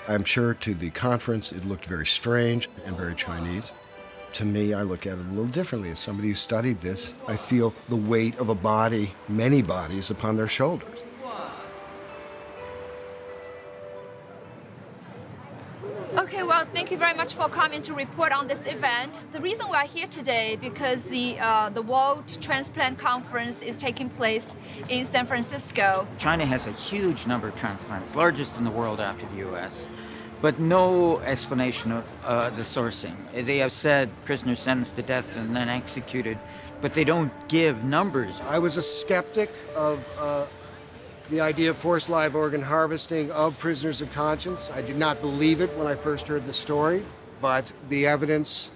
I'm sure to the conference it looked very strange and very Chinese. To me, I look at it a little differently. As somebody who studied this, I feel the weight of a body, many bodies, upon their shoulders. Okay, well, thank you very much for coming to report on this event. The reason we are here today because the World Transplant Conference is taking place in San Francisco. China has a huge number of transplants, largest in the world after the U.S., but no explanation of the sourcing. They have said prisoners sentenced to death and then executed, but they don't give numbers. I was a skeptic of the idea of forced live organ harvesting of prisoners of conscience. I did not believe it when I first heard the story, but the evidence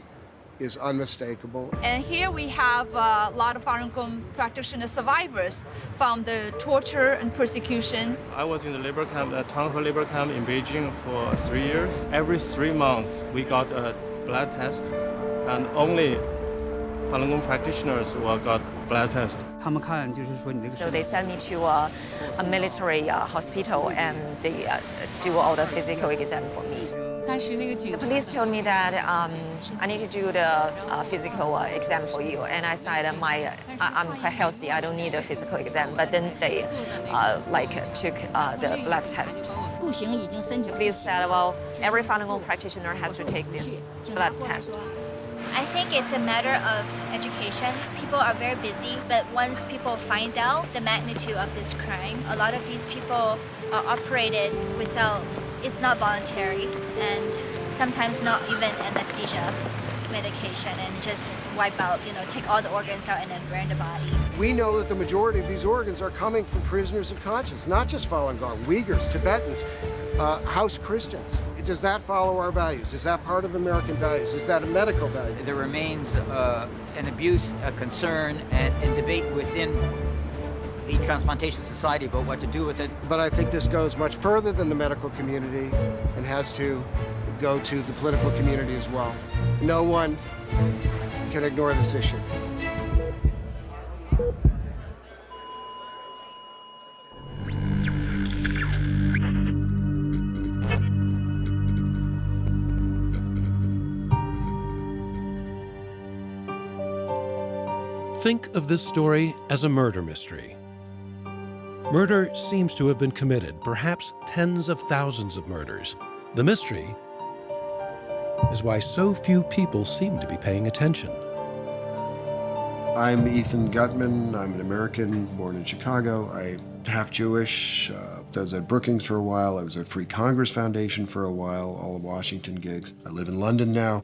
is unmistakable. And here we have a lot of Falun Gong practitioner survivors from the torture and persecution. I was in the labor camp, the Tanghe labor camp in Beijing for 3 years. Every 3 months, we got a blood test, and only Falun Gong practitioners will got blood test. So they sent me to a military hospital and they do all the physical exam for me. The police told me that I need to do the physical exam for you, and I said I'm quite healthy, I don't need a physical exam. But then they took the blood test. The police said, well, every Falun Gong practitioner has to take this blood test. I think it's a matter of education. People are very busy, but once people find out the magnitude of this crime, a lot of these people are operated without, it's not voluntary, and sometimes not even anesthesia medication, and just wipe out, take all the organs out and then burn the body. We know that the majority of these organs are coming from prisoners of conscience, not just Falun Gong, Uyghurs, Tibetans, House Christians. Does that follow our values? Is that part of American values? Is that a medical value? There remains an abuse, a concern, and debate within the transplantation society about what to do with it. But I think this goes much further than the medical community and has to go to the political community as well. No one can ignore this issue. Think of this story as a murder mystery. Murder seems to have been committed, perhaps tens of thousands of murders. The mystery is why so few people seem to be paying attention. I'm Ethan Gutman. I'm an American born in Chicago. I'm half Jewish. I was at Brookings for a while. I was at Free Congress Foundation for a while, all the Washington gigs. I live in London now.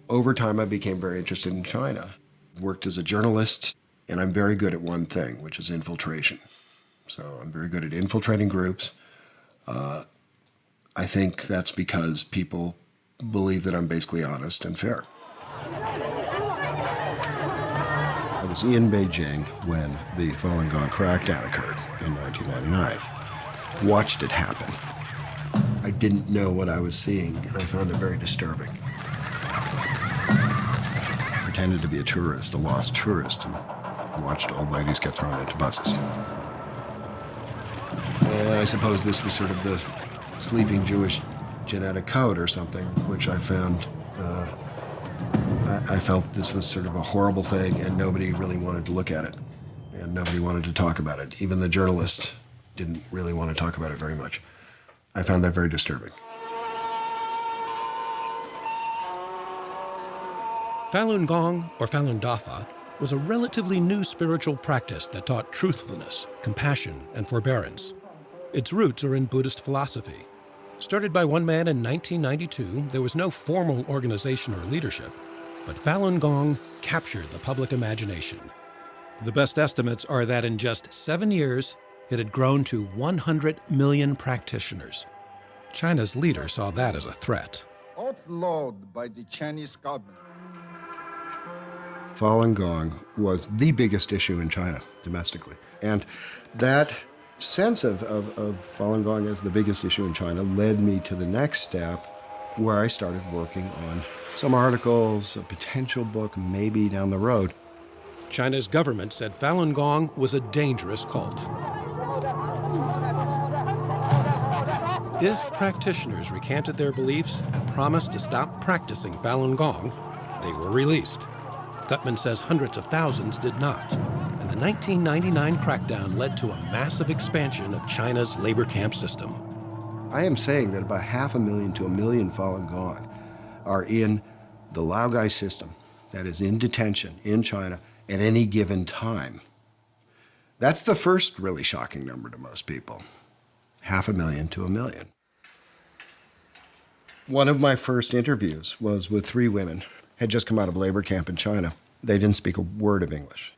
Over time, I became very interested in China. Worked as a journalist, and I'm very good at one thing, which is infiltration. So I'm very good at infiltrating groups. I think that's because people believe that I'm basically honest and fair. I was in Beijing when the Falun Gong crackdown occurred in 1999. Watched it happen. I didn't know what I was seeing, and I found it very disturbing. Pretended to be a tourist, a lost tourist, and watched old ladies get thrown into buses. And I suppose this was sort of the sleeping Jewish genetic code or something, which I found, I felt this was sort of a horrible thing, and nobody really wanted to look at it, and nobody wanted to talk about it. Even the journalists didn't really want to talk about it very much. I found that very disturbing. Falun Gong, or Falun Dafa, was a relatively new spiritual practice that taught truthfulness, compassion, and forbearance. Its roots are in Buddhist philosophy. Started by one man in 1992, there was no formal organization or leadership, but Falun Gong captured the public imagination. The best estimates are that in just 7 years, it had grown to 100 million practitioners. China's leader saw that as a threat. Outlawed by the Chinese government. Falun Gong was the biggest issue in China domestically. And that sense of Falun Gong as the biggest issue in China led me to the next step, where I started working on some articles, a potential book, maybe down the road. China's government said Falun Gong was a dangerous cult. If practitioners recanted their beliefs and promised to stop practicing Falun Gong, they were released. Gutman says hundreds of thousands did not, and the 1999 crackdown led to a massive expansion of China's labor camp system. I am saying that about 500,000 to 1 million Falun Gong are in the Laogai system, that is in detention in China at any given time. That's the first really shocking number to most people. 500,000 to 1 million. One of my first interviews was with 3 women, had just come out of labor camp in China. They didn't speak a word of English.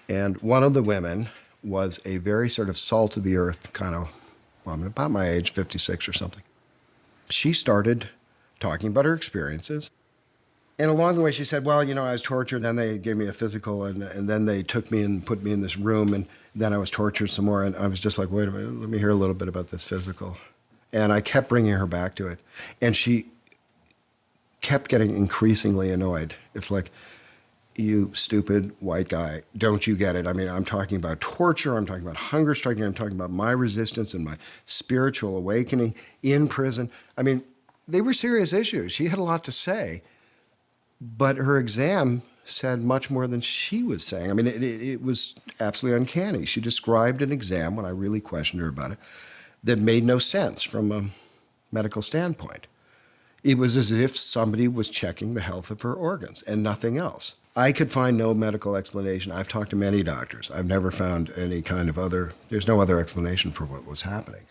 And one of the women was a very sort of salt of the earth kind of, well, I'm about my age, 56 or something. She started talking about her experiences. And along the way, she said, well, you know, I was tortured, then they gave me a physical, and then they took me and put me in this room, and then I was tortured some more, and I was just like, wait a minute, let me hear a little bit about this physical. And I kept bringing her back to it. And she kept getting increasingly annoyed. It's like, you stupid white guy, don't you get it? I mean, I'm talking about torture, I'm talking about hunger striking, I'm talking about my resistance and my spiritual awakening in prison. I mean, they were serious issues. She had a lot to say. But her exam said much more than she was saying. I mean, it was absolutely uncanny. She described an exam, when I really questioned her about it, that made no sense from a medical standpoint. It was as if somebody was checking the health of her organs and nothing else. I could find no medical explanation. I've talked to many doctors. I've never found any kind of there's no other explanation for what was happening.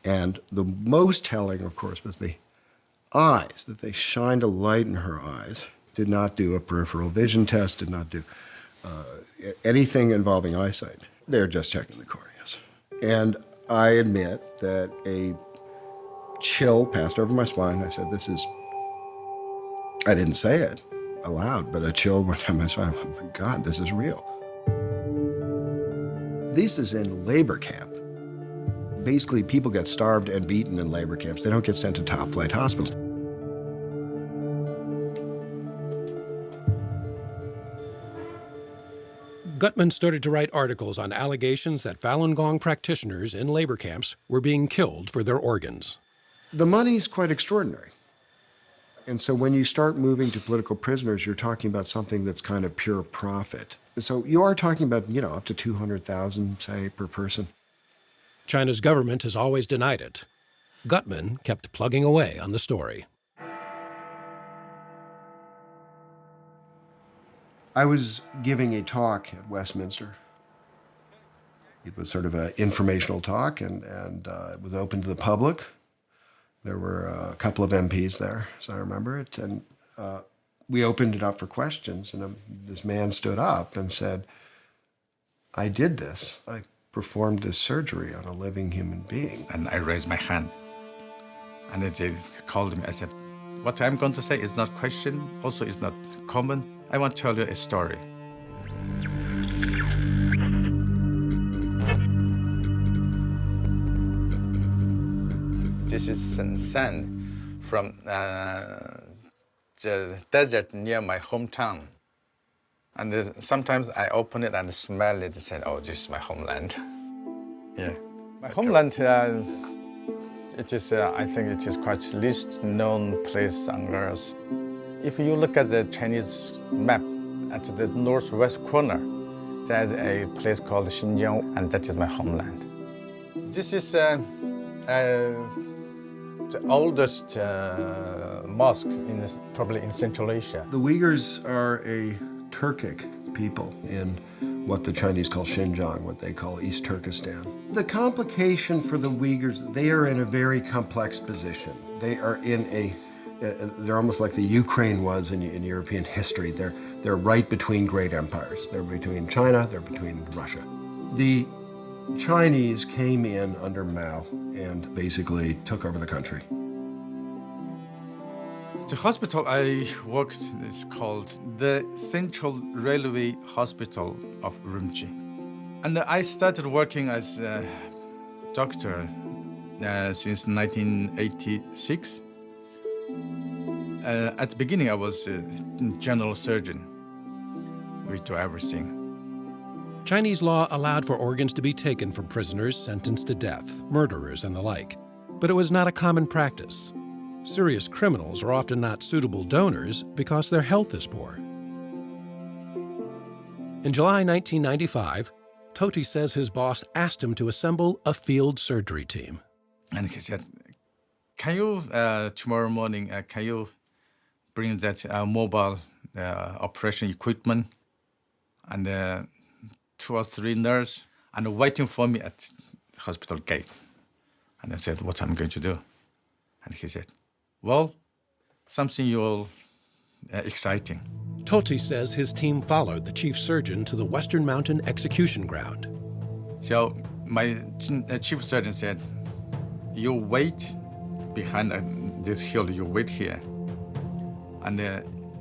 And the most telling, of course, was the eyes, that they shined a light in her eyes. Did not do a peripheral vision test, did not do anything involving eyesight. They're just checking the corneas. And I admit that a chill passed over my spine. I said, I didn't say it aloud, but a chill went down my spine. Oh my God, this is real. This is in labor camp. Basically, people get starved and beaten in labor camps. They don't get sent to top-flight hospitals. Gutman started to write articles on allegations that Falun Gong practitioners in labor camps were being killed for their organs. The money is quite extraordinary. And so when you start moving to political prisoners, you're talking about something that's kind of pure profit. So you are talking about, you know, up to 200,000, say, per person. China's government has always denied it. Gutman kept plugging away on the story. I was giving a talk at Westminster. It was sort of an informational talk, and it was open to the public. There were a couple of MPs there, as I remember it, and we opened it up for questions, and this man stood up and said, I did this. I performed this surgery on a living human being. And I raised my hand, and they called me. I said, what I'm going to say is not question, also is not common. I want to tell you a story. This is some sand from the desert near my hometown. And sometimes I open it and smell it and say, oh, this is my homeland. Yeah. My homeland, it is, I think it is quite least known place on Earth. If you look at the Chinese map, at the northwest corner, there's a place called Xinjiang, and that is my homeland. This is the oldest mosque probably in Central Asia. The Uyghurs are a Turkic people in what the Chinese call Xinjiang, what they call East Turkestan. The complication for the Uyghurs, they are in a very complex position. They are in they're almost like the Ukraine was in European history. They're right between great empires. They're between China, they're between Russia. The Chinese came in under Mao and basically took over the country. The hospital I worked is called the Central Railway Hospital of Urumqi. And I started working as a doctor since 1986. At the beginning, I was a general surgeon. We do everything. Chinese law allowed for organs to be taken from prisoners sentenced to death, murderers, and the like. But it was not a common practice. Serious criminals are often not suitable donors because their health is poor. In July 1995, Toti says his boss asked him to assemble a field surgery team. And he said, can you, tomorrow morning, can you bring that mobile operation equipment and 2 or 3 nurses and waiting for me at the hospital gate? And I said, what am I going to do? And he said, well, something you'll exciting. Toti says his team followed the chief surgeon to the Western Mountain execution ground. So my chief surgeon said, you wait behind this hill, you wait here. And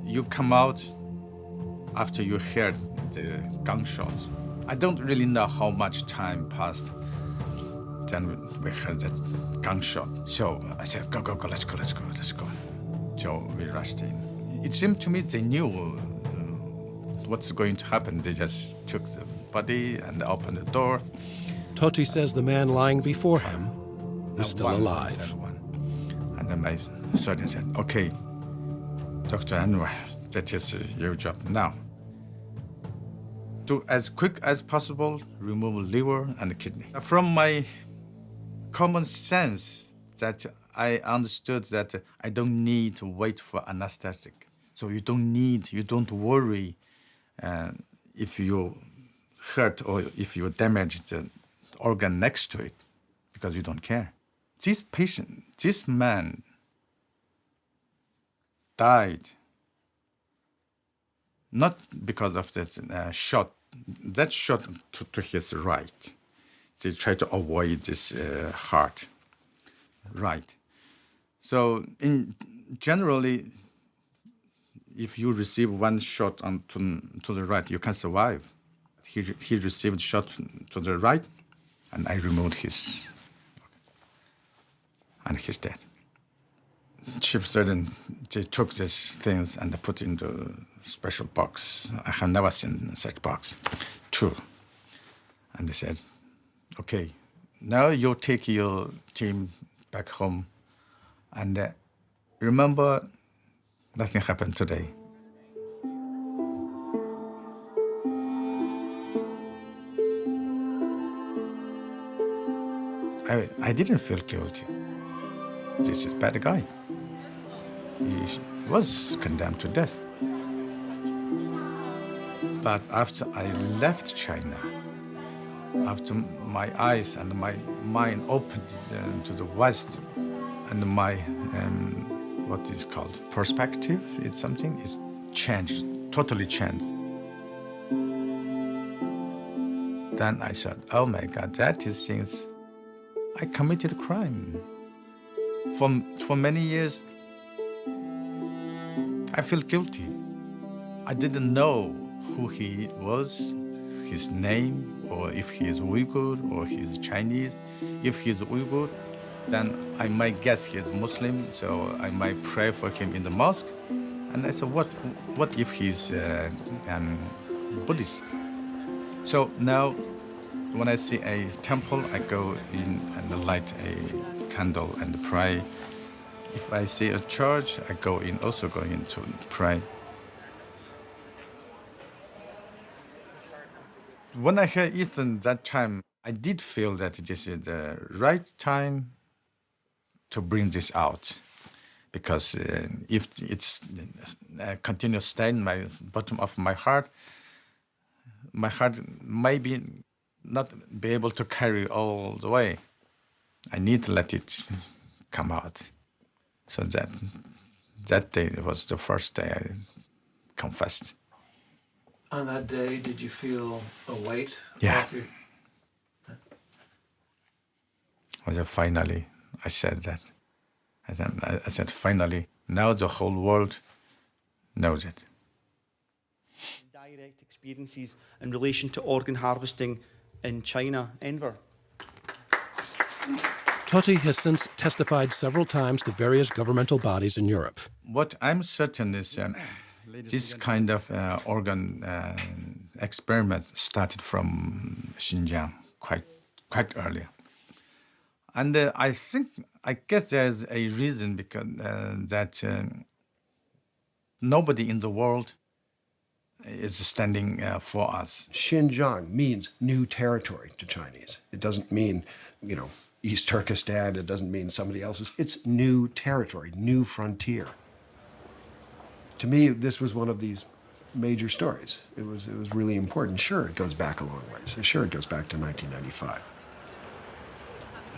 you come out after you heard the gunshots. I don't really know how much time passed. Then we heard that gunshot. So I said, go, let's go. So we rushed in. It seemed to me they knew what's going to happen. They just took the body and opened the door. Toti says the man lying before him was still alive. And then my surgeon said, okay, Dr. Anwar, that is your job now. To, as quick as possible, remove liver and kidney. From my common sense, that I understood that I don't need to wait for anesthetic. So you don't worry if you hurt or if you damage the organ next to it, because you don't care. This man died not because of that shot. That shot to his right. They try to avoid this heart. Right. So generally, if you receive one shot to the right, you can survive. He received shot to the right, and I removed his, and he's dead. Chief surgeon, they took these things and they put in the special box. I have never seen such box. 2. And they said, okay, now you take your team back home and remember, nothing happened today. I didn't feel guilty. This is a bad guy. He was condemned to death. But after I left China, after my eyes and my mind opened to the West, and my, what is called perspective, it's something, it's changed, totally changed. Then I thought, oh my God, that is since I committed a crime. For many years, I feel guilty. I didn't know who he was, his name, or if he is Uyghur or he is Chinese. If he is Uyghur, then I might guess he is Muslim, so I might pray for him in the mosque. And I said, what if he's Buddhist? So now, when I see a temple, I go in and light a candle and pray. If I see a church, I go in to pray. When I heard Ethan that time, I did feel that this is the right time to bring this out. Because if it's continues staying in my bottom of my heart maybe not be able to carry all the way. I need to let it come out. So that day was the first day I confessed. On that day, did you feel a weight? Yeah. Finally, I said that. I said, finally, now the whole world knows it. Direct experiences in relation to organ harvesting in China, Enver. Toti has since testified several times to various governmental bodies in Europe. What I'm certain is this kind of organ experiment started from Xinjiang quite early. And I guess there's a reason because that nobody in the world is standing for us. Xinjiang means new territory to Chinese. It doesn't mean, East Turkestan. It doesn't mean somebody else's. It's new territory, new frontier. To me, this was one of these major stories. It was really important. Sure, it goes back a long ways. Sure, it goes back to 1995.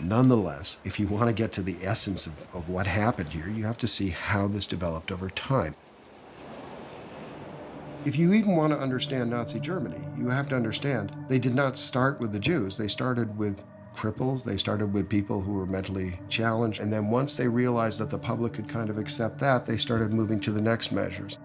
Nonetheless, if you want to get to the essence of what happened here, you have to see how this developed over time. If you even want to understand Nazi Germany, you have to understand they did not start with the Jews. They started with cripples. They started with people who were mentally challenged. And then once they realized that the public could kind of accept that, they started moving to the next measures.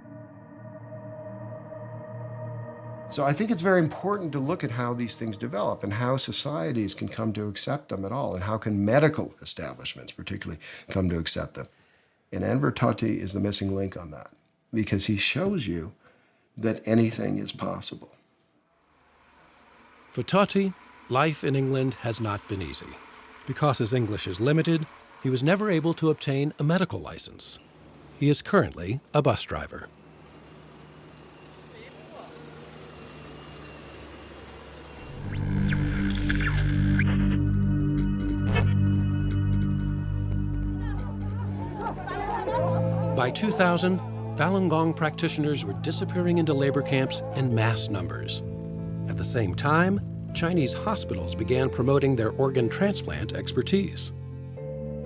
So I think it's very important to look at how these things develop and how societies can come to accept them at all, and how can medical establishments particularly come to accept them. And Enver Tohti is the missing link on that, because he shows you that anything is possible. For Tohti, life in England has not been easy. Because his English is limited, he was never able to obtain a medical license. He is currently a bus driver. By 2000, Falun Gong practitioners were disappearing into labor camps in mass numbers. At the same time, Chinese hospitals began promoting their organ transplant expertise.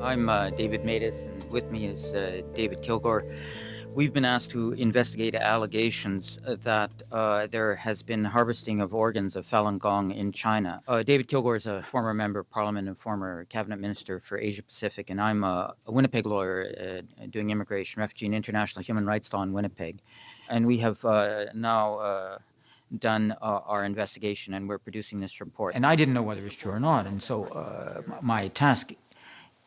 I'm David Matus, and with me is David Kilgore. We've been asked to investigate allegations that there has been harvesting of organs of Falun Gong in China. David Kilgore is a former member of parliament and former cabinet minister for Asia Pacific, and I'm a Winnipeg lawyer doing immigration, refugee, and international human rights law in Winnipeg. And we have now done our investigation, and we're producing this report. And I didn't know whether it was true or not, and so my task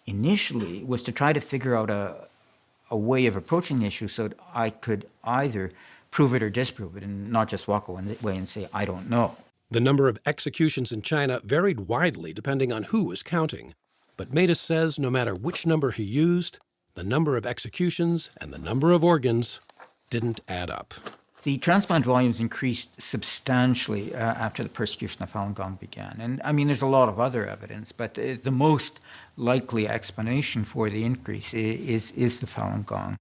initially was to try to figure out a way of approaching the issue so that I could either prove it or disprove it and not just walk away and say, I don't know. The number of executions in China varied widely depending on who was counting. But Matus says no matter which number he used, the number of executions and the number of organs didn't add up. The transplant volumes increased substantially after the persecution of Falun Gong began. And I mean, there's a lot of other evidence, but the most likely explanation for the increase is the Falun Gong.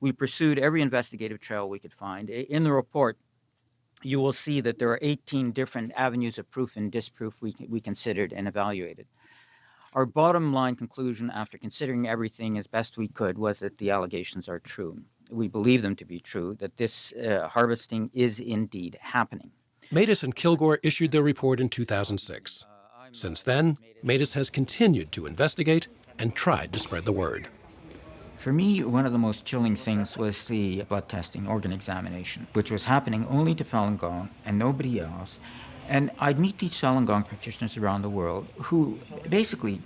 We pursued every investigative trail we could find. In the report, you will see that there are 18 different avenues of proof and disproof we considered and evaluated. Our bottom line conclusion, after considering everything as best we could, was that the allegations are true. We believe them to be true, that this harvesting is indeed happening. Matus and Kilgore issued their report in 2006. Since then, Matus has continued to investigate and tried to spread the word. For me, one of the most chilling things was the blood testing, organ examination, which was happening only to Falun Gong and nobody else. And I'd meet these Falun Gong practitioners around the world who basically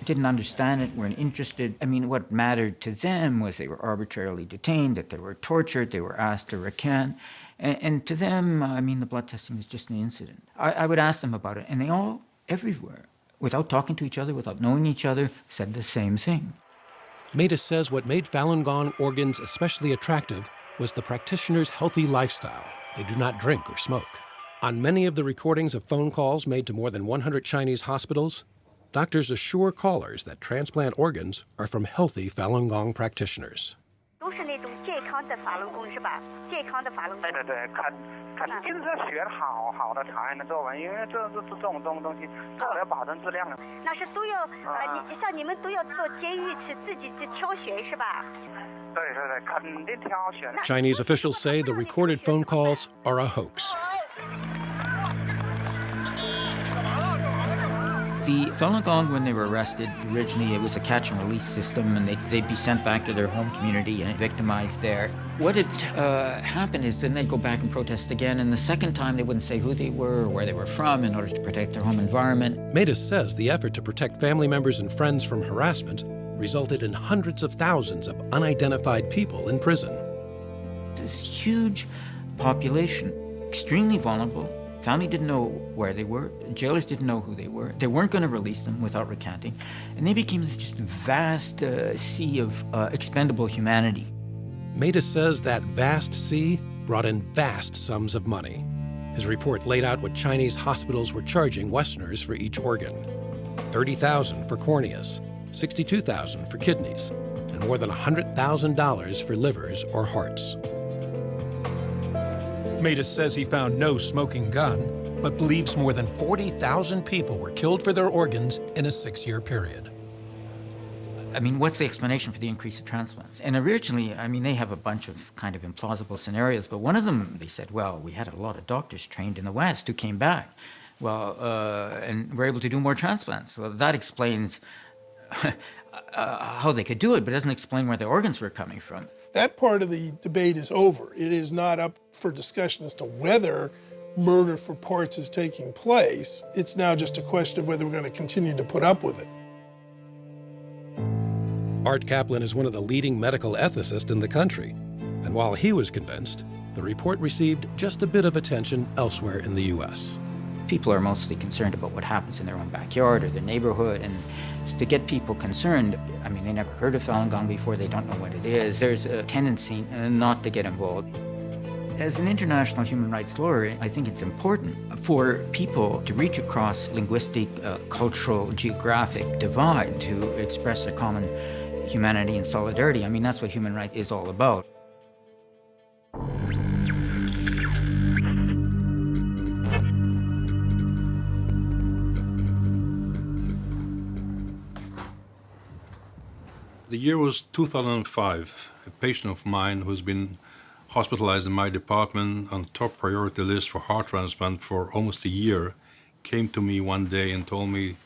didn't understand it, weren't interested. I mean, what mattered to them was they were arbitrarily detained, that they were tortured, they were asked to recant. And to them, I mean, the blood testing was just an incident. I would ask them about it, and they all, everywhere, without talking to each other, without knowing each other, said the same thing. Matus says what made Falun Gong organs especially attractive was the practitioners' healthy lifestyle. They do not drink or smoke. On many of the recordings of phone calls made to more than 100 Chinese hospitals, doctors assure callers that transplant organs are from healthy Falun Gong practitioners. Chinese officials say the recorded phone calls are a hoax. The Falun Gong, when they were arrested, originally it was a catch and release system, and they'd be sent back to their home community and victimized there. What had happened is then they'd go back and protest again, and the second time they wouldn't say who they were or where they were from in order to protect their home environment. Matus says the effort to protect family members and friends from harassment resulted in hundreds of thousands of unidentified people in prison. This huge population, extremely vulnerable, Family didn't know where they were. Jailers didn't know who they were. They weren't going to release them without recanting. And they became this just vast sea of expendable humanity. Matus says that vast sea brought in vast sums of money. His report laid out what Chinese hospitals were charging Westerners for each organ. $30,000 for corneas, $62,000 for kidneys, and more than $100,000 for livers or hearts. Matus says he found no smoking gun, but believes more than 40,000 people were killed for their organs in a 6-year period. I mean, what's the explanation for the increase of transplants? And originally, I mean, they have a bunch of kind of implausible scenarios, but one of them, they said, well, we had a lot of doctors trained in the West who came back, and were able to do more transplants. Well, that explains how they could do it, but it doesn't explain where the organs were coming from. That part of the debate is over. It is not up for discussion as to whether murder for parts is taking place. It's now just a question of whether we're going to continue to put up with it. Art Kaplan is one of the leading medical ethicists in the country, and while he was convinced, the report received just a bit of attention elsewhere in the U.S. People are mostly concerned about what happens in their own backyard or their neighborhood, and to get people concerned, I mean, they never heard of Falun Gong before, they don't know what it is. There's a tendency not to get involved. As an international human rights lawyer, I think it's important for people to reach across linguistic, cultural, geographic divide to express their common humanity and solidarity. I mean, that's what human rights is all about. The year was 2005. A patient of mine who's been hospitalized in my department on top priority list for heart transplant for almost a year came to me one day and told me,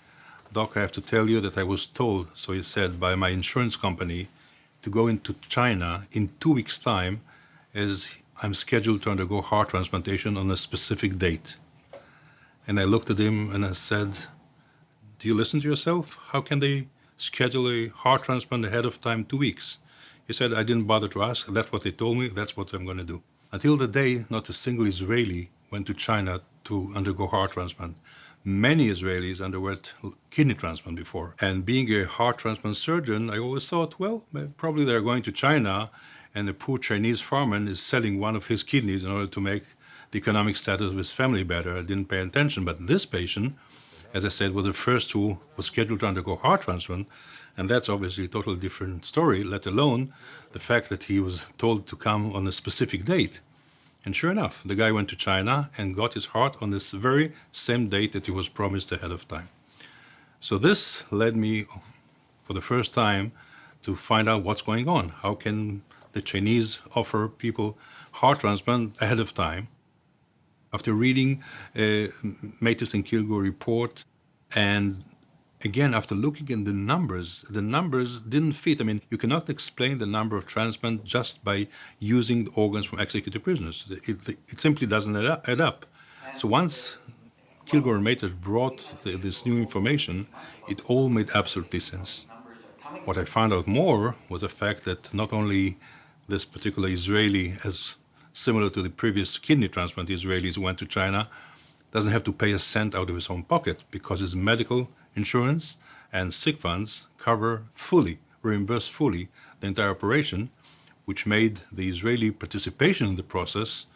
"Doc, I have to tell you that I was told," so he said, by my insurance company to go into China in 2 weeks' time as I'm scheduled to undergo heart transplantation on a specific date. And I looked at him and I said, "Do you listen to yourself? How can they schedule a heart transplant ahead of time 2 weeks?" He said, "I didn't bother to ask. That's what they told me. That's what I'm going to do." Until the day, not a single Israeli went to China to undergo heart transplant. Many Israelis underwent kidney transplant before. And being a heart transplant surgeon, I always thought, well, probably they're going to China and a poor Chinese farmer is selling one of his kidneys in order to make the economic status of his family better. I didn't pay attention. But this patient, as I said, was the first who was scheduled to undergo heart transplant. And that's obviously a totally different story, let alone the fact that he was told to come on a specific date. And sure enough, the guy went to China and got his heart on this very same date that he was promised ahead of time. So this led me, for the first time, to find out what's going on. How can the Chinese offer people heart transplant ahead of time? After reading Matus and Kilgore report, and again, after looking at the numbers didn't fit. I mean, you cannot explain the number of transplants just by using the organs from executed prisoners. It simply doesn't add up. So once Kilgore and Matus brought this new information, it all made absolutely sense. What I found out more was the fact that not only this particular Israeli, as similar to the previous kidney transplant Israelis who went to China, doesn't have to pay a cent out of his own pocket because his medical insurance and sick funds reimburse fully the entire operation, which made the Israeli participation in the process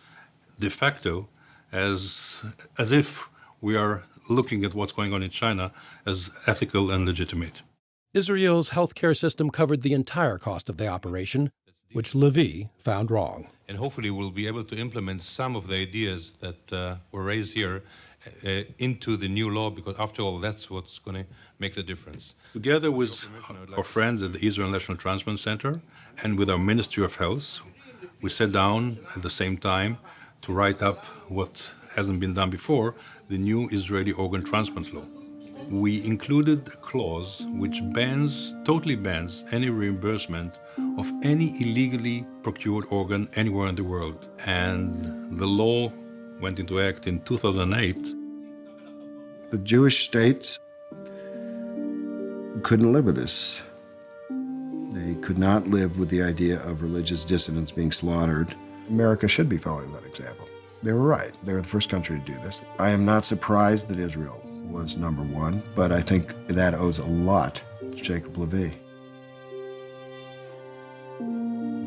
de facto as if we are looking at what's going on in China as ethical and legitimate. Israel's healthcare system covered the entire cost of the operation, which Levy found wrong. And hopefully we'll be able to implement some of the ideas that were raised here into the new law, because after all, that's what's going to make the difference. Together with our friends at the Israel National Transplant Center and with our Ministry of Health, we sat down at the same time to write up what hasn't been done before, the new Israeli organ transplant law. We included a clause which totally bans any reimbursement of any illegally procured organ anywhere in the world. And the law went into act in 2008. The Jewish states couldn't live with this. They could not live with the idea of religious dissidents being slaughtered. America should be following that example. They were right. They were the first country to do this. I am not surprised that Israel was number one, but I think that owes a lot to Jacob Levy.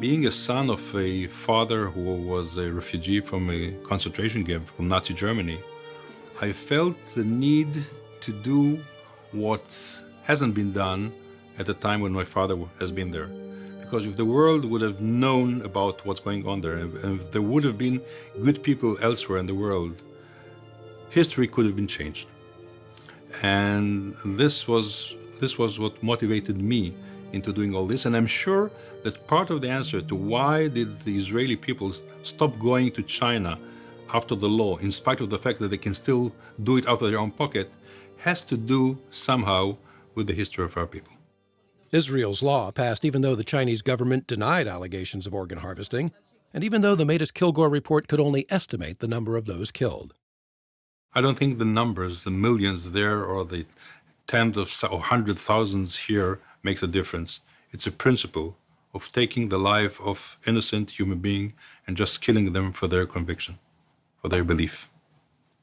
Being a son of a father who was a refugee from a concentration camp from Nazi Germany, I felt the need to do what hasn't been done at the time when my father has been there. Because if the world would have known about what's going on there, and if there would have been good people elsewhere in the world, history could have been changed. And this was what motivated me into doing all this. And I'm sure that part of the answer to why did the Israeli people stop going to China after the law, in spite of the fact that they can still do it out of their own pocket, has to do somehow with the history of our people. Israel's law passed even though the Chinese government denied allegations of organ harvesting, and even though the Mattis-Kilgore report could only estimate the number of those killed. I don't think the numbers, the millions there or the tens of or hundred thousands here makes a difference. It's a principle of taking the life of innocent human being and just killing them for their conviction, for their belief.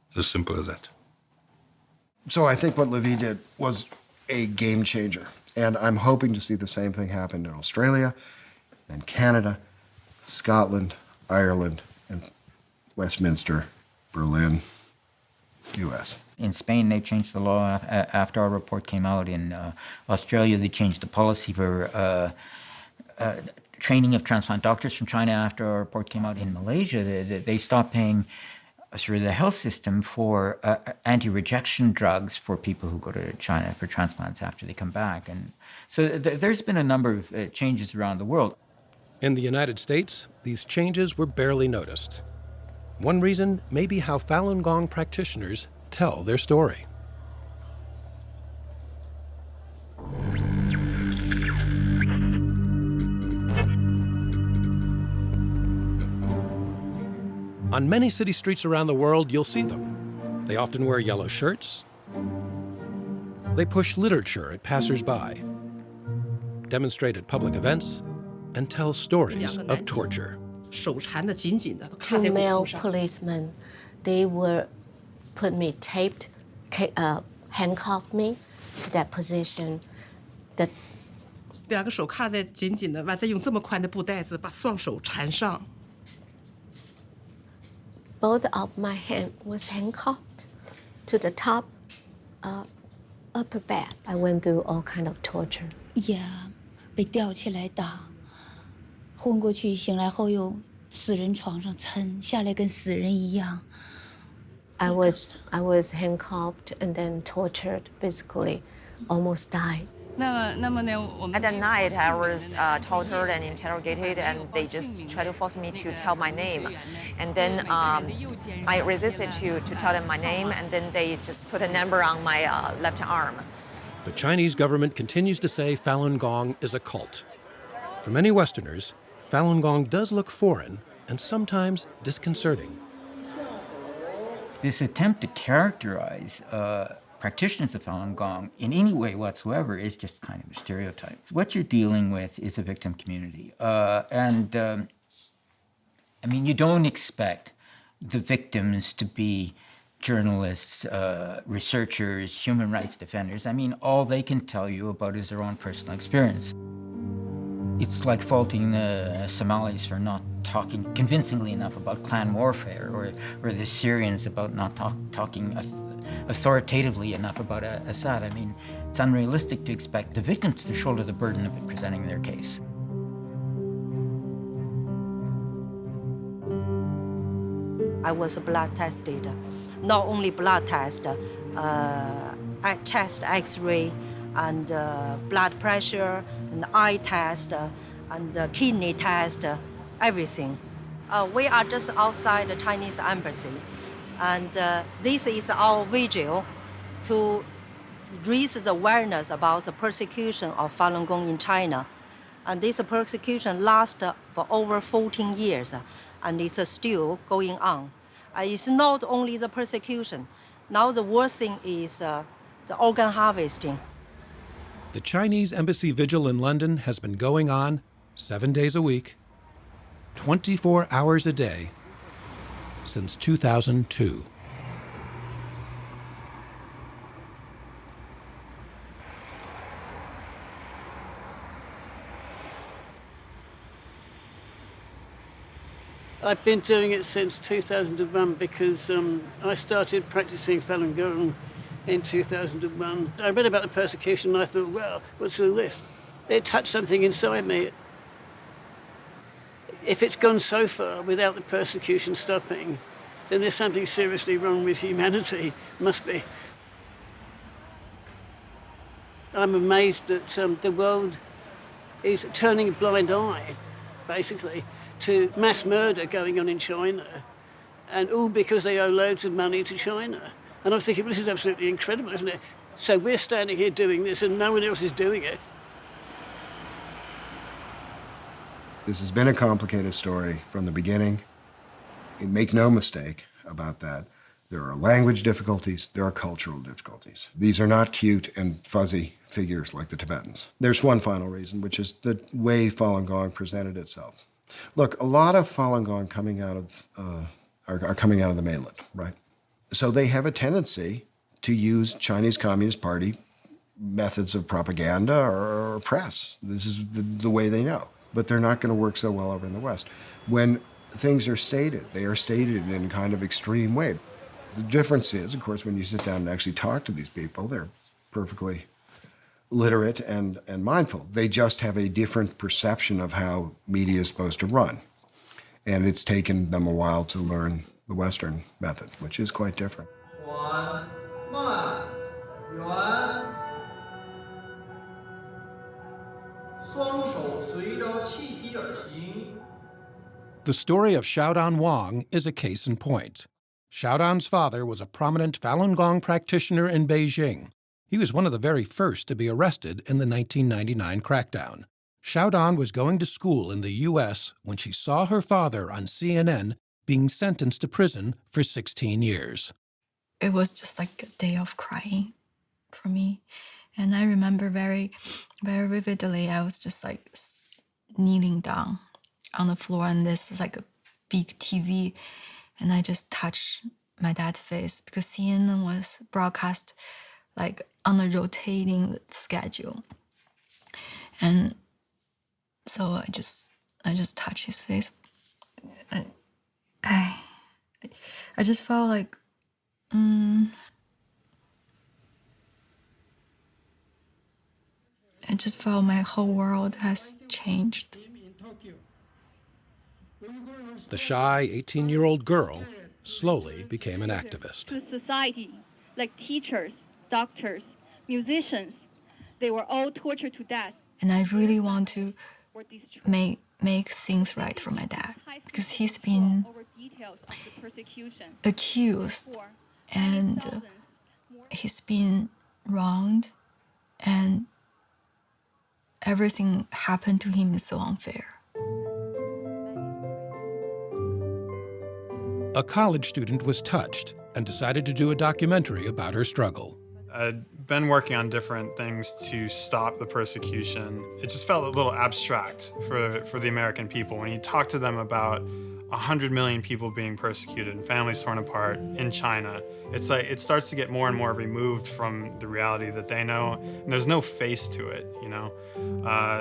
It's as simple as that. So I think what Levy did was a game changer. And I'm hoping to see the same thing happen in Australia, then Canada, Scotland, Ireland, and Westminster, Berlin, U.S. In Spain, they changed the law after our report came out. In Australia, they changed the policy for training of transplant doctors from China after our report came out. In Malaysia, they stopped paying through the health system for anti-rejection drugs for people who go to China for transplants after they come back. And so there's been a number of changes around the world. In the United States, these changes were barely noticed. One reason may be how Falun Gong practitioners tell their story. On many city streets around the world, you'll see them. They often wear yellow shirts. They push literature at passers-by, demonstrate at public events, and tell stories of torture. Two male policemen, they were put me taped, handcuffed me to that position. That 2个手卡在紧紧的，完再用这么宽的布袋子把双手缠上。 Both of my hand was handcuffed to the top upper back. I went through all kind of torture. Yeah, 被吊起来打，昏过去，醒来后又死人床上抻下来，跟死人一样。I was handcuffed and then tortured physically, almost died. At that night, I was tortured and interrogated, and they just tried to force me to tell my name. And then I resisted to tell them my name, and then they just put a number on my left arm. The Chinese government continues to say Falun Gong is a cult. For many Westerners, Falun Gong does look foreign and sometimes disconcerting. This attempt to characterize practitioners of Falun Gong in any way whatsoever is just kind of a stereotype. What you're dealing with is a victim community. I mean, you don't expect the victims to be journalists, researchers, human rights defenders. I mean, all they can tell you about is their own personal experience. It's like faulting the Somalis for not talking convincingly enough about clan warfare, or the Syrians about not talking authoritatively enough about Assad. I mean, it's unrealistic to expect the victims to shoulder the burden of presenting their case. I was blood tested, not only blood test, chest X-ray, and blood pressure, and eye test, and kidney test, everything. We are just outside the Chinese embassy, and this is our vigil to raise the awareness about the persecution of Falun Gong in China. And this persecution lasts for over 14 years, and it's still going on. It's not only the persecution. Now the worst thing is the organ harvesting. The Chinese embassy vigil in London has been going on 7 days a week, 24 hours a day, since 2002. I've been doing it since 2001 because I started practicing Falun Gong in 2001. I read about the persecution and I thought, well, what's all this? It touched something inside me. If it's gone so far without the persecution stopping, then there's something seriously wrong with humanity, must be. I'm amazed that the world is turning a blind eye, basically, to mass murder going on in China, and all because they owe loads of money to China. And I'm thinking, well, this is absolutely incredible, isn't it? So we're standing here doing this and no one else is doing it. This has been a complicated story from the beginning. Make no mistake about that. There are language difficulties, there are cultural difficulties. These are not cute and fuzzy figures like the Tibetans. There's one final reason, which is the way Falun Gong presented itself. Look, a lot of Falun Gong are coming out of the mainland, right? So they have a tendency to use Chinese Communist Party methods of propaganda or press. This is the way they know. But they're not going to work so well over in the West. When things are stated, they are stated in a kind of extreme way. The difference is, of course, when you sit down and actually talk to these people, they're perfectly literate and mindful. They just have a different perception of how media is supposed to run. And it's taken them a while to learn the Western method, which is quite different. The story of Xiaodan Wang is a case in point. Xiaodan's father was a prominent Falun Gong practitioner in Beijing. He was one of the very first to be arrested in the 1999 crackdown. Xiaodan was going to school in the U.S. when she saw her father on CNN being sentenced to prison for 16 years. It was just like a day of crying for me. And I remember very, very vividly, I was just like kneeling down on the floor, and this is like a big TV, and I just touched my dad's face because CNN was broadcast like on a rotating schedule. And so I just touched his face. And I just felt like, I just felt my whole world has changed. The shy 18-year-old girl slowly became an activist. To society, like teachers, doctors, musicians, they were all tortured to death. And I really want to make things right for my dad, because he's been accused and he's been wronged, and everything happened to him is so unfair. A college student was touched and decided to do a documentary about her struggle. I'd been working on different things to stop the persecution. It just felt a little abstract for the American people. When you talk to them about 100 million people being persecuted and families torn apart in China, it's like it starts to get more and more removed from the reality that they know, and there's no face to it, you know?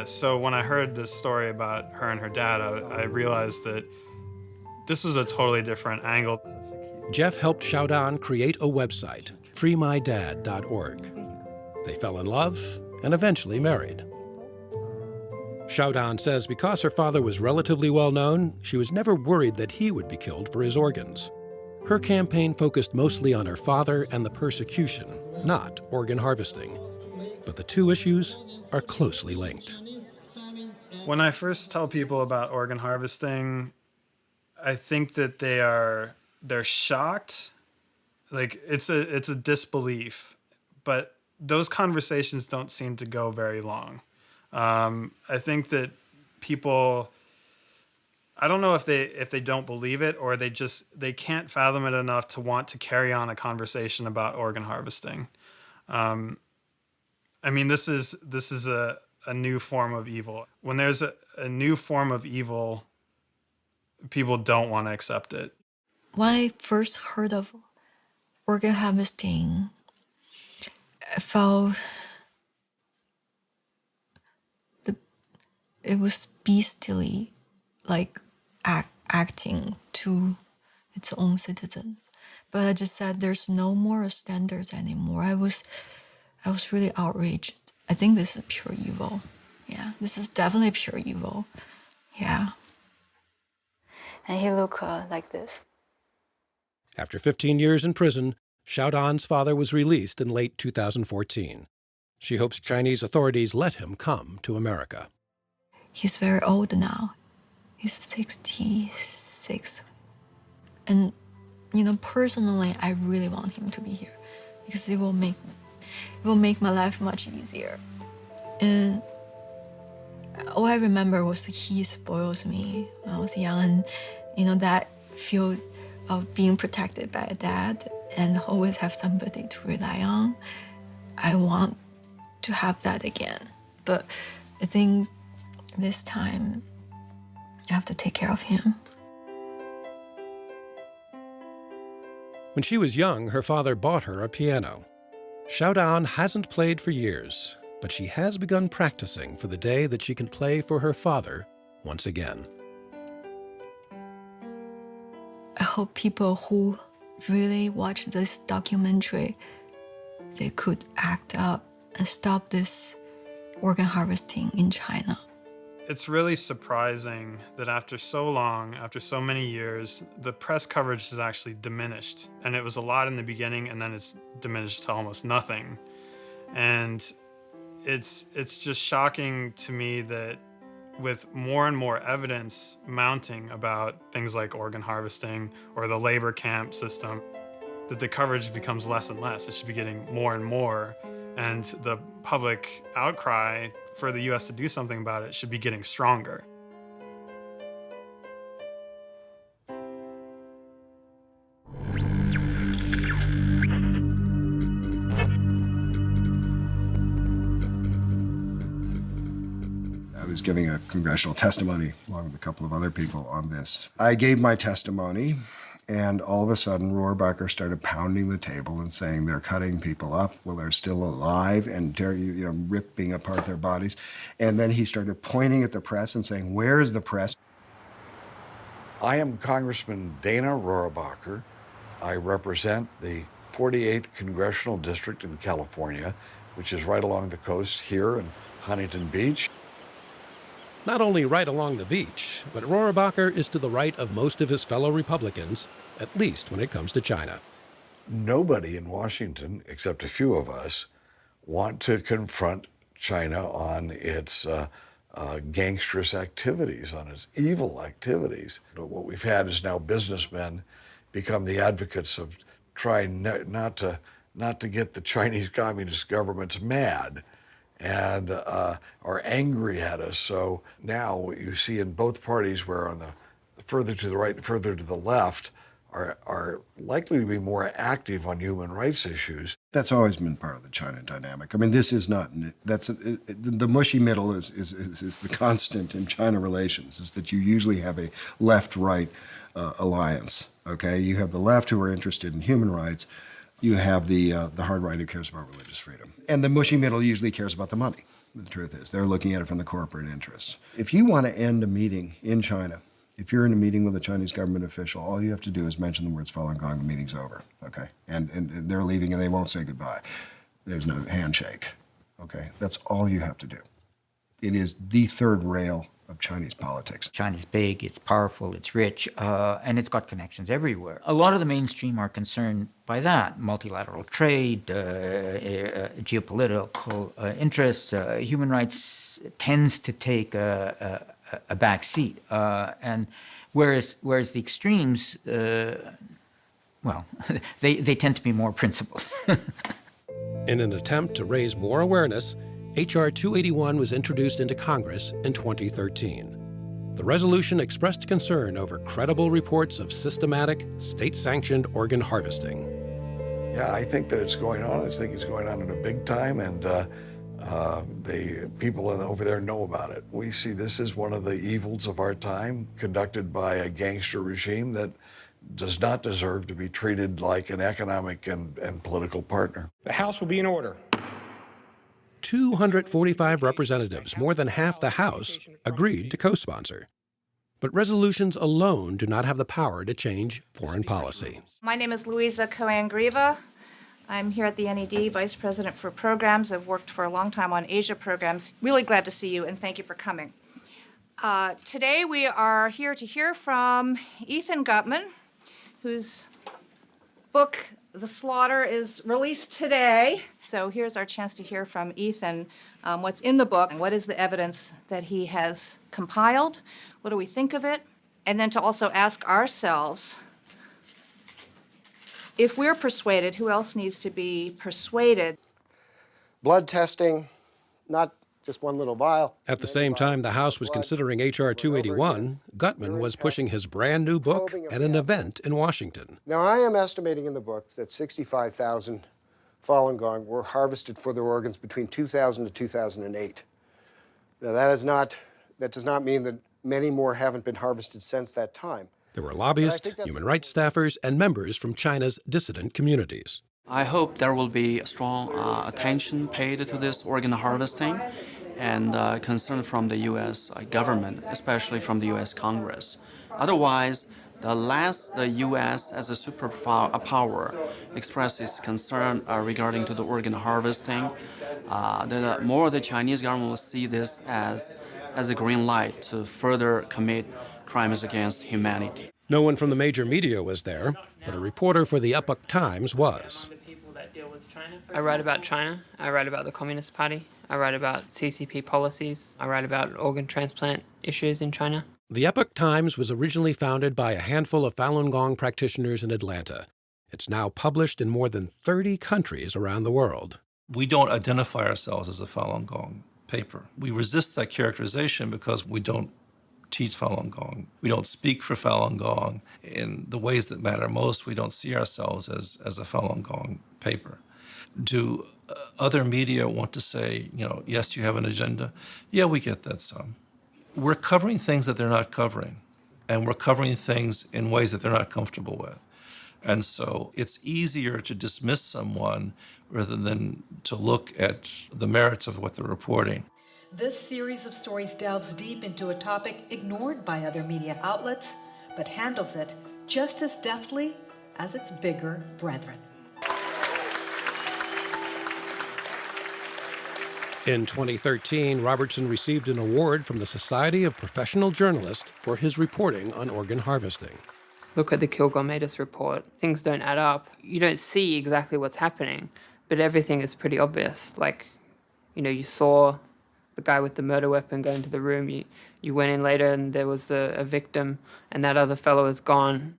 So when I heard this story about her and her dad, I realized that this was a totally different angle. Jeff helped Xiaodan create a website, freemydad.org. They fell in love and eventually married. Xiaodan says because her father was relatively well known, she was never worried that he would be killed for his organs. Her campaign focused mostly on her father and the persecution, not organ harvesting. But the two issues are closely linked. When I first tell people about organ harvesting, I think that they're shocked. Like it's a disbelief, but those conversations don't seem to go very long. I think that people, I don't know if they don't believe it or they can't fathom it enough to want to carry on a conversation about organ harvesting. I mean, this is a new form of evil. When there's a new form of evil, people don't want to accept it. when I first heard of organ harvesting, I felt it was beastly, like acting to its own citizens. But I just said there's no moral standards anymore. I was really outraged. I think this is pure evil. Yeah, this is definitely pure evil. Yeah. And he looked like this. After 15 years in prison, Xiaodan's father was released in late 2014. She hopes Chinese authorities let him come to America. He's very old now. He's 66. And, personally, I really want him to be here because it will make my life much easier. And all I remember was he spoils me when I was young, and, that feel of being protected by a dad and always have somebody to rely on. I want to have that again. But I think this time I have to take care of him. When she was young, her father bought her a piano. Xiaodan hasn't played for years, but she has begun practicing for the day that she can play for her father once again. I hope people who really watch this documentary, they could act up and stop this organ harvesting in China. It's really surprising that after so long, after so many years, the press coverage has actually diminished. And it was a lot in the beginning, and then it's diminished to almost nothing. And it's just shocking to me that with more and more evidence mounting about things like organ harvesting or the labor camp system, that the coverage becomes less and less. It should be getting more and more. And the public outcry for the US to do something about it should be getting stronger. I was giving a congressional testimony along with a couple of other people on this. I gave my testimony, and all of a sudden, Rohrabacher started pounding the table and saying they're cutting people up while they're still alive and ripping apart their bodies. And then he started pointing at the press and saying, "Where is the press?" I am Congressman Dana Rohrabacher. I represent the 48th Congressional District in California, which is right along the coast here in Huntington Beach. Not only right along the beach, but Rohrabacher is to the right of most of his fellow Republicans, at least when it comes to China. Nobody in Washington, except a few of us, want to confront China on its gangsterous activities, on its evil activities. What we've had is now businessmen become the advocates of trying not to get the Chinese Communist governments mad and are angry at us. So now what you see in both parties, where on the further to the right and further to the left are likely to be more active on human rights issues. That's always been part of the China dynamic. I mean, this is not, the mushy middle is the constant in China relations, is that you usually have a left-right alliance, okay? You have the left who are interested in human rights. You have the hard right who cares about religious freedom. And the mushy middle usually cares about the money. The truth is, they're looking at it from the corporate interest. If you want to end a meeting in China, if you're in a meeting with a Chinese government official, all you have to do is mention the words Falun Gong, the meeting's over, okay? And they're leaving and they won't say goodbye. There's no handshake, okay? That's all you have to do. It is the third rail of Chinese politics. China's big, it's powerful, it's rich, and it's got connections everywhere. A lot of the mainstream are concerned by that. Multilateral trade, geopolitical interests, human rights tends to take a back seat. And whereas the extremes, well, they tend to be more principled. In an attempt to raise more awareness, H.R. 281 was introduced into Congress in 2013. The resolution expressed concern over credible reports of systematic, state-sanctioned organ harvesting. Yeah, I think that it's going on. I think it's going on in a big time, and the people over there know about it. We see this as one of the evils of our time, conducted by a gangster regime that does not deserve to be treated like an economic and political partner. The House will be in order. 245 representatives, more than half the House, agreed to co-sponsor. But resolutions alone do not have the power to change foreign policy. My name is Louisa Cohen-Grieva. I'm here at the NED, Vice President for Programs. I've worked for a long time on Asia programs. Really glad to see you, and thank you for coming. Today we are here to hear from Ethan Gutmann, whose book, The Slaughter, is released today. So here's our chance to hear from Ethan what's in the book, and what is the evidence that he has compiled, what do we think of it, and then to also ask ourselves, if we're persuaded, who else needs to be persuaded? Blood testing, not just one little vial. At the same time the House was considering H.R. 281, Gutmann was pushing his brand new book at an event in Washington. Now, I am estimating in the book that 65,000 Falun Gong were harvested for their organs between 2000 to 2008. Now, that does not mean that many more haven't been harvested since that time. There were lobbyists, human rights staffers, and members from China's dissident communities. I hope there will be strong attention paid to this organ harvesting and concern from the U.S. government, especially from the U.S. Congress. Otherwise, the less the U.S. as a superpower expresses concern regarding to the organ harvesting, the more the Chinese government will see this as a green light to further commit crimes against humanity. No one from the major media was there, but a reporter for the Epoch Times was. I write about China, I write about the Communist Party, I write about CCP policies, I write about organ transplant issues in China. The Epoch Times was originally founded by a handful of Falun Gong practitioners in Atlanta. It's now published in more than 30 countries around the world. We don't identify ourselves as a Falun Gong paper. We resist that characterization because we don't teach Falun Gong. We don't speak for Falun Gong. In the ways that matter most, we don't see ourselves as a Falun Gong paper. Do other media want to say, yes, you have an agenda? Yeah, we get that some. We're covering things that they're not covering, and we're covering things in ways that they're not comfortable with. And so it's easier to dismiss someone rather than to look at the merits of what they're reporting. This series of stories delves deep into a topic ignored by other media outlets, but handles it just as deftly as its bigger brethren. In 2013, Robertson received an award from the Society of Professional Journalists for his reporting on organ harvesting. Look at the Kilgour-Matus report. Things don't add up. You don't see exactly what's happening, but everything is pretty obvious. Like, you saw the guy with the murder weapon go into the room. You went in later and there was a victim, and that other fellow is gone.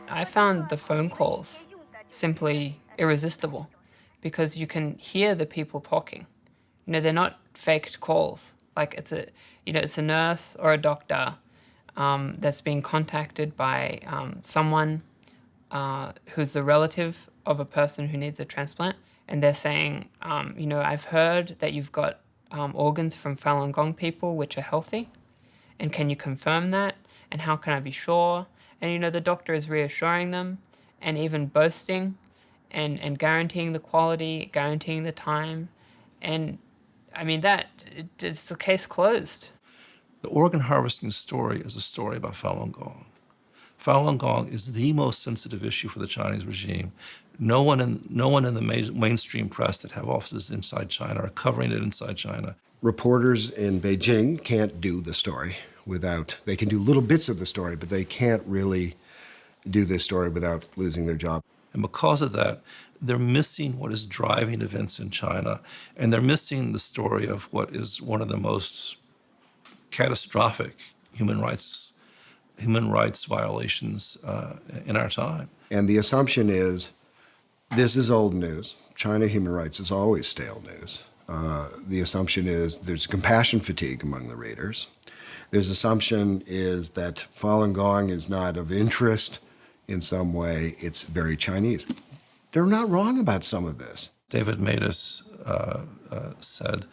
I found the phone calls simply irresistible because you can hear the people talking. They're not faked calls. Like it's a nurse or a doctor that's being contacted by someone who's the relative of a person who needs a transplant, and they're saying, I've heard that you've got organs from Falun Gong people which are healthy, and can you confirm that? And how can I be sure? And the doctor is reassuring them and even boasting and guaranteeing the quality, guaranteeing the time. And it's the case closed. The organ harvesting story is a story about Falun Gong. Falun Gong is the most sensitive issue for the Chinese regime. No one in the mainstream press that have offices inside China are covering it inside China. Reporters in Beijing can't do the story they can do little bits of the story, but they can't really do this story without losing their job. And because of that, they're missing what is driving events in China, and they're missing the story of what is one of the most catastrophic human rights violations in our time. And the assumption is, this is old news. China human rights is always stale news. The assumption is there's compassion fatigue among the readers. There's assumption is that Falun Gong is not of interest in some way. It's very Chinese. They're not wrong about some of this. David Matus said,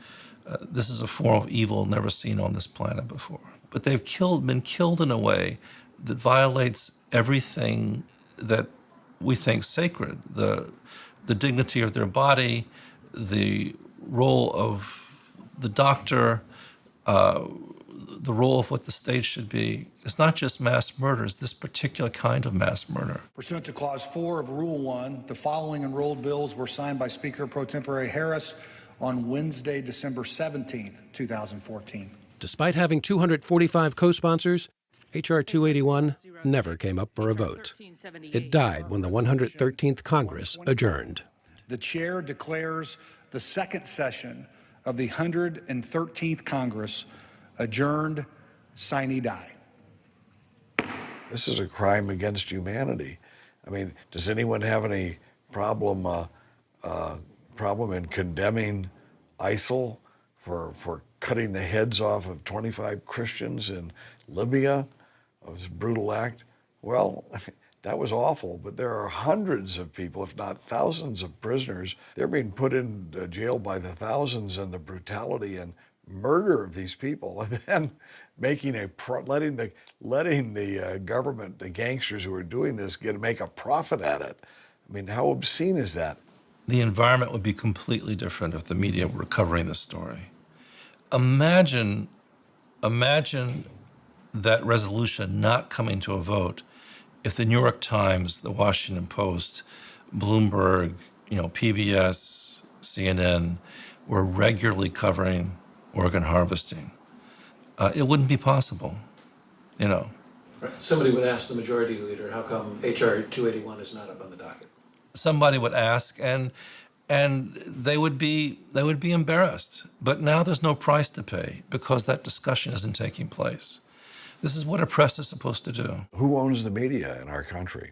this is a form of evil never seen on this planet before. But they've been killed in a way that violates everything that we think sacred, the dignity of their body, the role of the doctor, the role of what the state should be. It's not just mass murder, it's this particular kind of mass murder. Pursuant to Clause 4 of Rule 1, the following enrolled bills were signed by Speaker Pro Tempore Harris on Wednesday, December 17th, 2014. Despite having 245 co-sponsors, H.R. 281 never came up for a vote. It died when the 113th Congress adjourned. The chair declares the second session of the 113th Congress adjourned sine die. This is a crime against humanity. I mean, does anyone have any problem in condemning ISIL for cutting the heads off of 25 Christians in Libya? It was a brutal act. Well, that was awful, but there are hundreds of people, if not thousands of prisoners. They're being put in jail by the thousands, and the brutality and murder of these people, and then letting the government, the gangsters who are doing this, make a profit at it. I mean, how obscene is that? The environment would be completely different if the media were covering this story. Imagine that resolution not coming to a vote if the New York Times, the Washington Post, Bloomberg, PBS, CNN were regularly covering organ harvesting. It wouldn't be possible, Right. Somebody would ask the majority leader, how come H.R. 281 is not up on the docket? Somebody would ask, and they would be embarrassed. But now there's no price to pay because that discussion isn't taking place. This is what a press is supposed to do. Who owns the media in our country?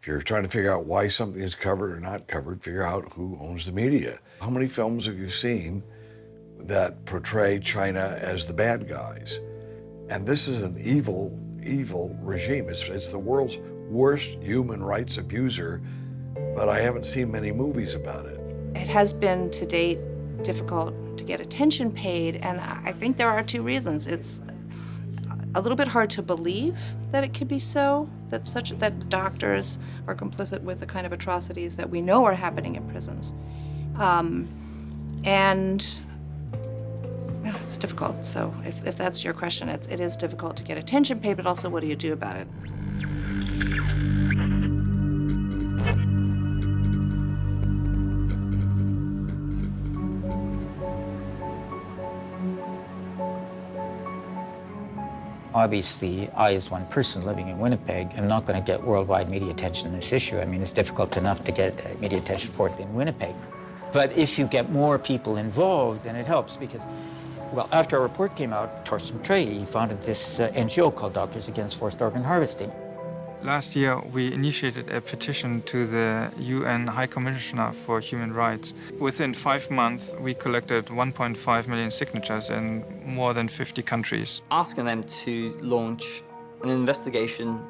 If you're trying to figure out why something is covered or not covered, figure out who owns the media. How many films have you seen that portray China as the bad guys? And this is an evil, evil regime. It's the world's worst human rights abuser, but I haven't seen many movies about it. It has been, to date, difficult to get attention paid, and I think there are two reasons. It's a little bit hard to believe that it could be so, that doctors are complicit with the kind of atrocities that we know are happening in prisons. And yeah, it's difficult. So if that's your question, it is difficult to get attention paid, but also what do you do about it? Obviously, I, as one person living in Winnipeg, am not going to get worldwide media attention on this issue. I mean, it's difficult enough to get media attention for it in Winnipeg. But if you get more people involved, then it helps because, well, after our report came out, Torsten Trey founded this NGO called Doctors Against Forced Organ Harvesting. Last year, we initiated a petition to the UN High Commissioner for Human Rights. Within 5 months, we collected 1.5 million signatures in more than 50 countries. Asking them to launch an investigation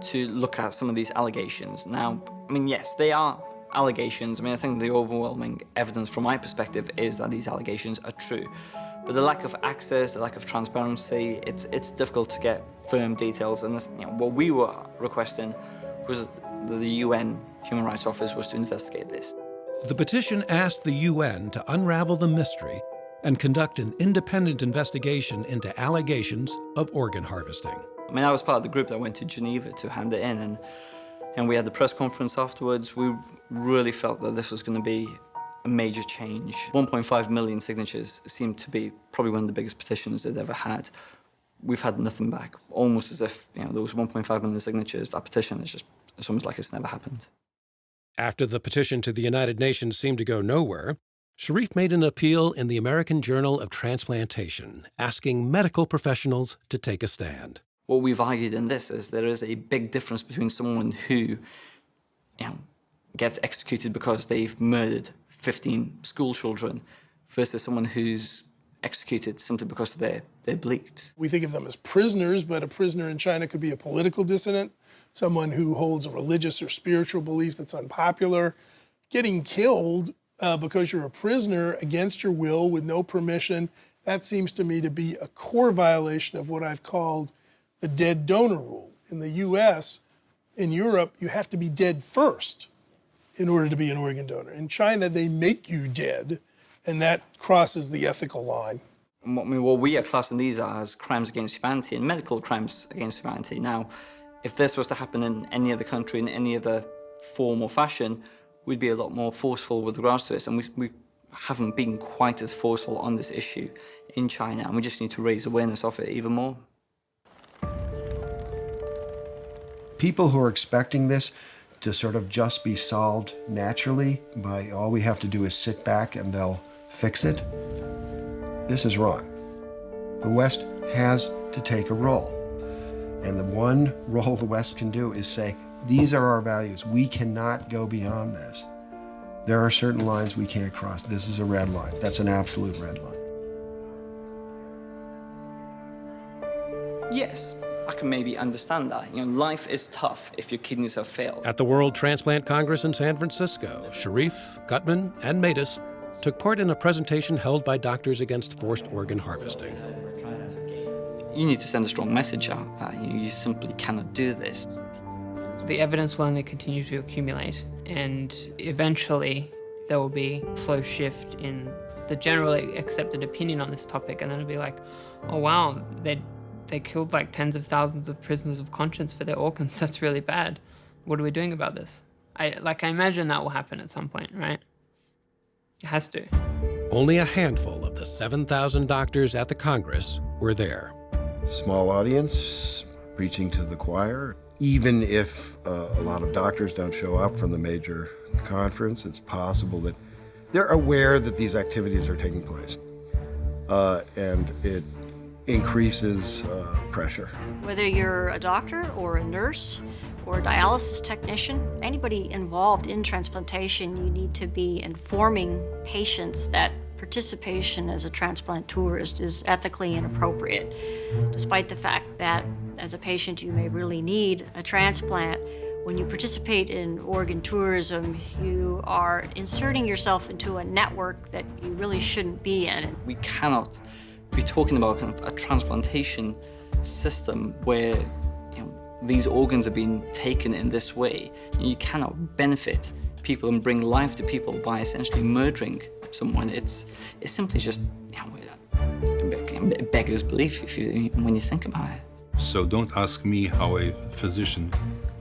to look at some of these allegations. Now, I mean, yes, they are allegations. I mean, I think the overwhelming evidence from my perspective is that these allegations are true. But the lack of access, the lack of transparency, it's difficult to get firm details. And this, what we were requesting was that the UN Human Rights Office was to investigate this. The petition asked the UN to unravel the mystery and conduct an independent investigation into allegations of organ harvesting. I mean, I was part of the group that went to Geneva to hand it in, and we had the press conference afterwards. We really felt that this was going to be a major change. 1.5 million signatures seemed to be probably one of the biggest petitions they'd ever had. We've had nothing back, almost as if those 1.5 million signatures, that petition it's almost like it's never happened. After the petition to the United Nations seemed to go nowhere, Sharif made an appeal in the American Journal of Transplantation, asking medical professionals to take a stand. What we've argued in this is there is a big difference between someone who gets executed because they've murdered 15 school children versus someone who's executed simply because of their beliefs. We think of them as prisoners, but a prisoner in China could be a political dissident, someone who holds a religious or spiritual belief that's unpopular. Getting killed because you're a prisoner against your will with no permission. That seems to me to be a core violation of what I've called the dead donor rule. In the US, in Europe, you have to be dead first in order to be an organ donor. In China, they make you dead, and that crosses the ethical line. What we are classing these as crimes against humanity and medical crimes against humanity. Now, if this was to happen in any other country, in any other form or fashion, we'd be a lot more forceful with regards to this, and we haven't been quite as forceful on this issue in China, and we just need to raise awareness of it even more. People who are expecting this to sort of just be solved naturally by all we have to do is sit back and they'll fix it, this is wrong. The West has to take a role. And the one role the West can do is say, these are our values. We cannot go beyond this. There are certain lines we can't cross. This is a red line. That's an absolute red line. Yes, I can maybe understand that. You know, life is tough if your kidneys have failed. At the World Transplant Congress in San Francisco, Sharif, Gutman, and Matus took part in a presentation held by Doctors Against Forced Organ Harvesting. You need to send a strong message out that you simply cannot do this. The evidence will only continue to accumulate, and eventually there will be a slow shift in the generally accepted opinion on this topic, and then it'll be like, oh wow, they killed like tens of thousands of prisoners of conscience for their organs. That's really bad. What are we doing about this? I imagine that will happen at some point, right? It has to. Only a handful of the 7,000 doctors at the Congress were there. Small audience, preaching to the choir. Even if a lot of doctors don't show up from the major conference, it's possible that they're aware that these activities are taking place. And it increases pressure. Whether you're a doctor or a nurse or a dialysis technician, anybody involved in transplantation, you need to be informing patients that participation as a transplant tourist is ethically inappropriate, despite the fact that as a patient you may really need a transplant. When you participate in organ tourism, you are inserting yourself into a network that you really shouldn't be in. We cannot be talking about kind of a transplantation system where these organs are being taken in this way. You cannot benefit people and bring life to people by essentially murdering someone. It's simply just it beggars belief when you think about it. So don't ask me how a physician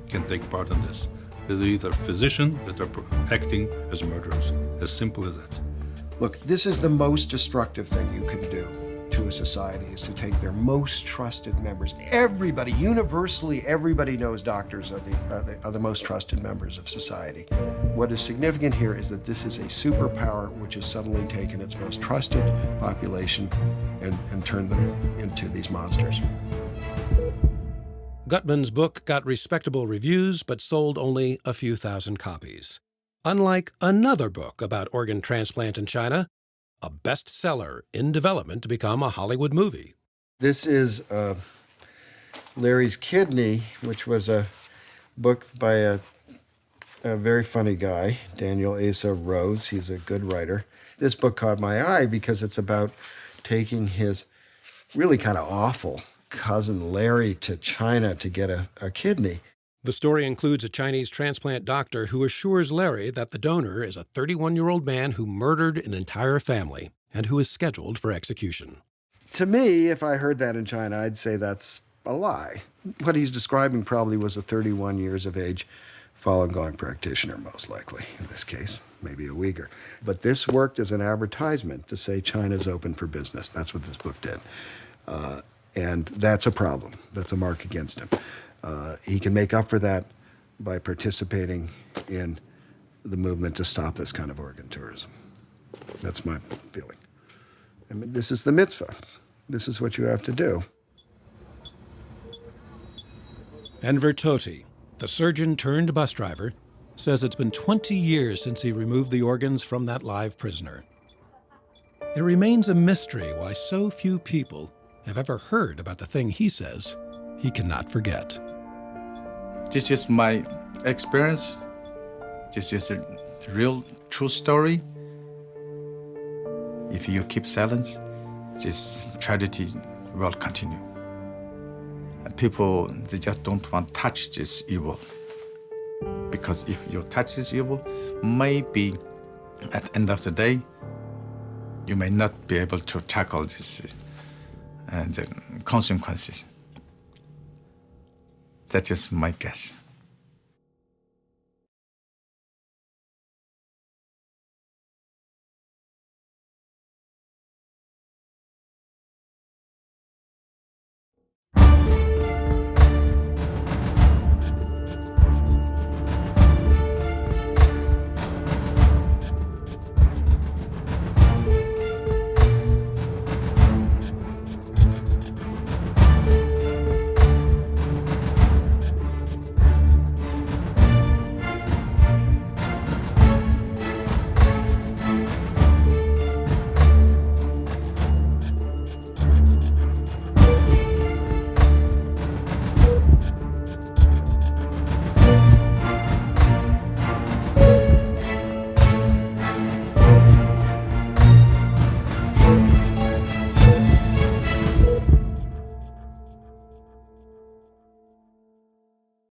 can take part in this. There's either physicians that are acting as murderers. As simple as that. Look, this is the most destructive thing you can do to a society, is to take their most trusted members. Everybody, universally, everybody knows doctors are the most trusted members of society. What is significant here is that this is a superpower which has suddenly taken its most trusted population and turned them into these monsters. Gutman's book got respectable reviews, but sold only a few thousand copies. Unlike another book about organ transplant in China, a bestseller in development to become a Hollywood movie. This is Larry's Kidney, which was a book by a very funny guy, Daniel Asa Rose. He's a good writer. This book caught my eye because it's about taking his really kind of awful cousin Larry to China to get a kidney. The story includes a Chinese transplant doctor who assures Larry that the donor is a 31-year-old man who murdered an entire family and who is scheduled for execution. To me, if I heard that in China, I'd say that's a lie. What he's describing probably was a 31 years of age Falun Gong practitioner, most likely, in this case, maybe a Uyghur. But this worked as an advertisement to say China's open for business. That's what this book did. And that's a problem. That's a mark against him. He can make up for that by participating in the movement to stop this kind of organ tourism. That's my feeling. I mean, this is the mitzvah. This is what you have to do. Enver Toti, the surgeon turned bus driver, says it's been 20 years since he removed the organs from that live prisoner. It remains a mystery why so few people have ever heard about the thing he says he cannot forget. This is my experience. This is a real true story. If you keep silence, this tragedy will continue. People, they just don't want to touch this evil. Because if you touch this evil, maybe at the end of the day, you may not be able to tackle this the consequences. That is my guess.